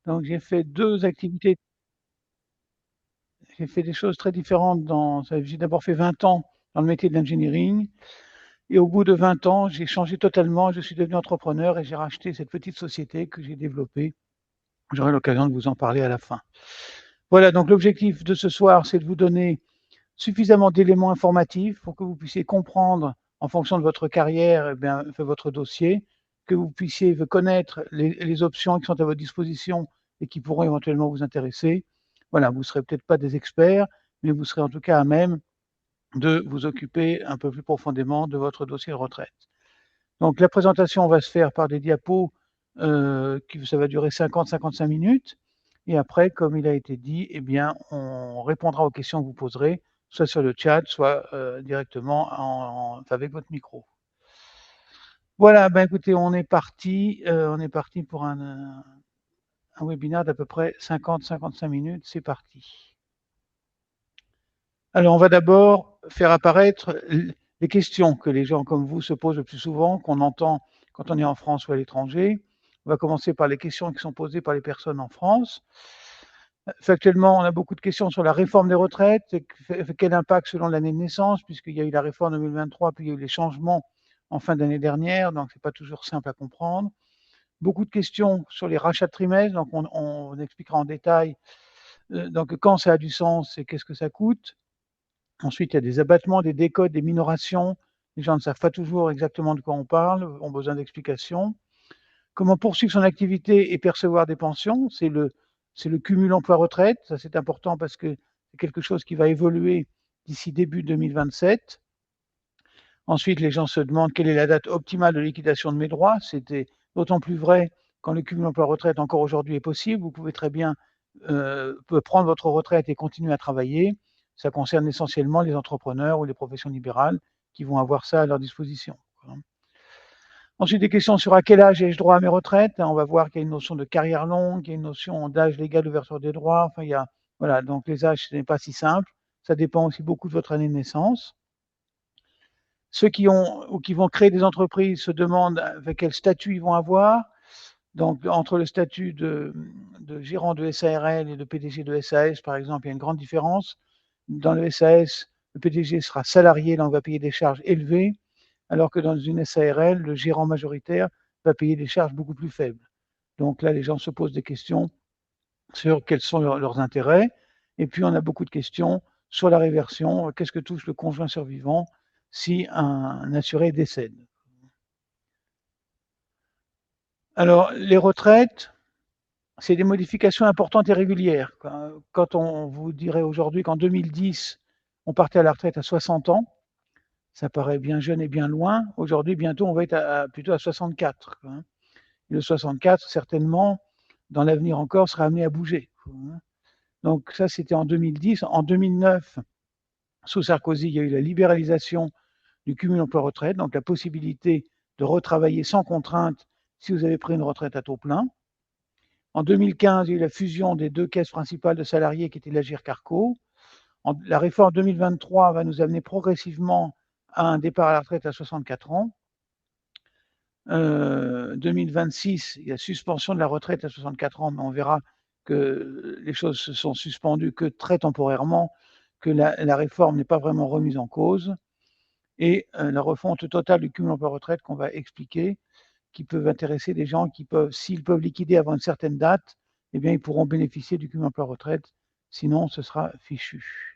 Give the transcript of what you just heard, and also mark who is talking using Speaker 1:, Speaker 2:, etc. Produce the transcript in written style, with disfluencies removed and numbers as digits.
Speaker 1: Donc j'ai fait 2 activités. J'ai fait des choses très différentes j'ai d'abord fait 20 ans dans le métier de l'engineering et au bout de 20 ans, j'ai changé totalement. Je suis devenu entrepreneur et j'ai racheté cette petite société que j'ai développée. J'aurai l'occasion de vous en parler à la fin. Voilà, donc l'objectif de ce soir, c'est de vous donner suffisamment d'éléments informatifs pour que vous puissiez comprendre, en fonction de votre carrière, eh bien, votre dossier, que vous puissiez connaître les options qui sont à votre disposition et qui pourront éventuellement vous intéresser. Voilà, vous ne serez peut-être pas des experts, mais vous serez en tout cas à même de vous occuper un peu plus profondément de votre dossier de retraite. Donc la présentation va se faire par des diapos ça va durer 50-55 minutes. Et après, comme il a été dit, eh bien, on répondra aux questions que vous poserez, soit sur le chat, soit directement avec votre micro. Voilà, ben écoutez, on est parti pour un webinaire d'à peu près 50-55 minutes. C'est parti. Alors, on va d'abord faire apparaître les questions que les gens comme vous se posent le plus souvent, qu'on entend quand on est en France ou à l'étranger. On va commencer par les questions qui sont posées par les personnes en France. Factuellement, on a beaucoup de questions sur la réforme des retraites, quel impact selon l'année de naissance, puisqu'il y a eu la réforme 2023, puis il y a eu les changements en fin d'année dernière, donc c'est pas toujours simple à comprendre. Beaucoup de questions sur les rachats de trimestres, donc on expliquera en détail donc quand ça a du sens et qu'est-ce que ça coûte. Ensuite, il y a des abattements, des décotes, des minorations. Les gens ne savent pas toujours exactement de quoi on parle, ont besoin d'explications. Comment poursuivre son activité et percevoir des pensions? C'est le cumul emploi-retraite. Ça, c'est important parce que c'est quelque chose qui va évoluer d'ici début 2027. Ensuite, les gens se demandent quelle est la date optimale de liquidation de mes droits. C'était d'autant plus vrai quand le cumul emploi-retraite encore aujourd'hui est possible. Vous pouvez très bien prendre votre retraite et continuer à travailler. Ça concerne essentiellement les entrepreneurs ou les professions libérales qui vont avoir ça à leur disposition. Ensuite, des questions sur à quel âge ai-je droit à mes retraites. On va voir qu'il y a une notion de carrière longue, il y a une notion d'âge légal d'ouverture des droits. Enfin, il y a, voilà, donc les âges, ce n'est pas si simple. Ça dépend aussi beaucoup de votre année de naissance. Ceux qui ont ou qui vont créer des entreprises se demandent avec quel statut ils vont avoir. Donc, entre le statut de gérant de SARL et de PDG de SAS, par exemple, il y a une grande différence. Dans le SAS, le PDG sera salarié, donc va payer des charges élevées, alors que dans une SARL, le gérant majoritaire va payer des charges beaucoup plus faibles. Donc là, les gens se posent des questions sur quels sont leurs intérêts. Et puis, on a beaucoup de questions sur la réversion. Qu'est-ce que touche le conjoint survivant si un assuré décède? Alors, les retraites, c'est des modifications importantes et régulières. Quand on vous dirait aujourd'hui qu'en 2010, on partait à la retraite à 60 ans, ça paraît bien jeune et bien loin. Aujourd'hui, bientôt, on va être plutôt à 64. Le 64, certainement, dans l'avenir encore, sera amené à bouger. Donc ça, c'était en 2010. En 2009, sous Sarkozy, il y a eu la libéralisation du cumul emploi-retraite, donc la possibilité de retravailler sans contrainte si vous avez pris une retraite à taux plein. En 2015, il y a eu la fusion des 2 caisses principales de salariés qui étaient l'Agirc-Arrco. La réforme 2023 va nous amener progressivement à un départ à la retraite à 64 ans. 2026, il y a suspension de la retraite à 64 ans, mais on verra que les choses se sont suspendues que très temporairement, que la réforme n'est pas vraiment remise en cause. Et la refonte totale du cumul emploi-retraite qu'on va expliquer, qui peuvent intéresser des gens qui peuvent, s'ils peuvent liquider avant une certaine date, eh bien, ils pourront bénéficier du cumul emploi-retraite. Sinon, ce sera fichu.